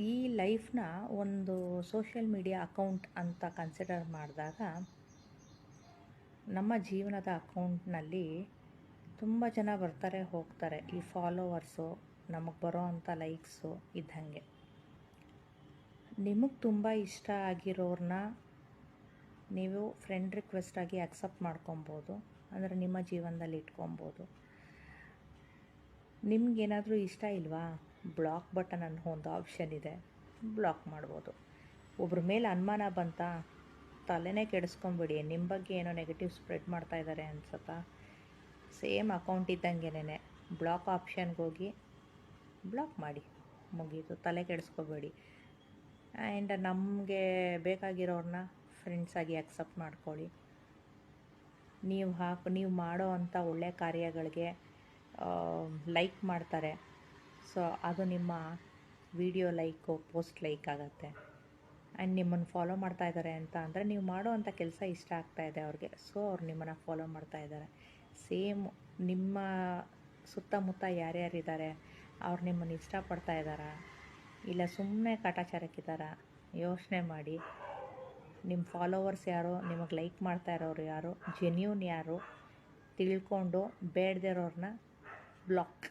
ಈ ಲೈಫ್ನ ಒಂದು social media account ಅಂತ ಕನ್ಸಿಡರ್ ಮಾಡಿದಾಗ ನಮ್ಮ ಜೀವನದ ಅಕೌಂಟ್ನಲ್ಲಿ ತುಂಬ ಜನ ಬರ್ತಾರೆ ಹೋಗ್ತಾರೆ. ಈ ಫಾಲೋವರ್ಸು, ನಮಗೆ ಬರೋ ಅಂಥ ಲೈಕ್ಸು ಇದ್ದಂಗೆ. ನಿಮಗೆ ತುಂಬ ಇಷ್ಟ ಆಗಿರೋರನ್ನ ನೀವು ಫ್ರೆಂಡ್ ರಿಕ್ವೆಸ್ಟಾಗಿ ಆಕ್ಸೆಪ್ಟ್ ಮಾಡ್ಕೊಬೋದು, ಅಂದರೆ ನಿಮ್ಮ ಜೀವನದಲ್ಲಿ ಇಟ್ಕೊಬೋದು. ನಿಮಗೇನಾದರೂ ಇಷ್ಟ ಇಲ್ವಾ, ಬ್ಲಾಕ್ ಬಟನ್ ಅನ್ನೋ ಒಂದು ಆಪ್ಷನ್ ಇದೆ, ಬ್ಲಾಕ್ ಮಾಡ್ಬೋದು. ಒಬ್ಬರ ಮೇಲೆ ಅನುಮಾನ ಬಂತಾ, ತಲೆನೇ ಕೆಡಿಸ್ಕೊಂಬಿಡಿ. ನಿಮ್ಮ ಬಗ್ಗೆ ಏನೋ ನೆಗೆಟಿವ್ ಸ್ಪ್ರೆಡ್ ಮಾಡ್ತಾ ಇದ್ದಾರೆ ಅನ್ಸುತ್ತಾ, ಸೇಮ್ ಅಕೌಂಟ್ ಇದ್ದಂಗೆನೇ ಬ್ಲಾಕ್ ಆಪ್ಷನ್ಗೆ ಹೋಗಿ ಬ್ಲಾಕ್ ಮಾಡಿ, ಮುಗೀತು. ತಲೆ ಕೆಡಿಸ್ಕೋಬೇಡಿ. ಆ್ಯಂಡ್ ನಮಗೆ ಬೇಕಾಗಿರೋರನ್ನ ಫ್ರೆಂಡ್ಸಾಗಿ ಆಕ್ಸೆಪ್ಟ್ ಮಾಡ್ಕೊಳ್ಳಿ. ನೀವು ಮಾಡೋ ಅಂಥ ಒಳ್ಳೆಯ ಕಾರ್ಯಗಳಿಗೆ ಲೈಕ್ ಮಾಡ್ತಾರೆ. ಸೊ ಅದು ನಿಮ್ಮ ವಿಡಿಯೋ ಲೈಕು, ಪೋಸ್ಟ್ ಲೈಕ್ ಆಗುತ್ತೆ. ಆ್ಯಂಡ್ ನಿಮ್ಮನ್ನು ಫಾಲೋ ಮಾಡ್ತಾ ಇದ್ದಾರೆ ಅಂತ ಅಂದರೆ ನೀವು ಮಾಡೋ ಅಂಥ ಕೆಲಸ ಇಷ್ಟ ಆಗ್ತಾಯಿದೆ ಅವ್ರಿಗೆ. ಸೊ ಅವ್ರು ನಿಮ್ಮನ್ನು ಫಾಲೋ ಮಾಡ್ತಾ ಇದ್ದಾರೆ. ಸೇಮ್ ನಿಮ್ಮ ಸುತ್ತಮುತ್ತ ಯಾರ್ಯಾರಿದ್ದಾರೆ ಅವ್ರು ನಿಮ್ಮನ್ನು ಇಷ್ಟಪಡ್ತಾ ಇದ್ದಾರಾ, ಇಲ್ಲ ಸುಮ್ಮನೆ ಕಾಟಾಚಾರಕ್ಕಿದ್ದಾರಾ, ಯೋಚನೆ ಮಾಡಿ. ನಿಮ್ಮ ಫಾಲೋವರ್ಸ್ ಯಾರು, ನಿಮಗೆ ಲೈಕ್ ಮಾಡ್ತಾ ಇರೋರು ಯಾರು, ಜೆನ್ಯೂನ್ ಯಾರು ತಿಳ್ಕೊಂಡು ಬೇಡದೇ ಇರೋರನ್ನ ಬ್ಲಾಕ್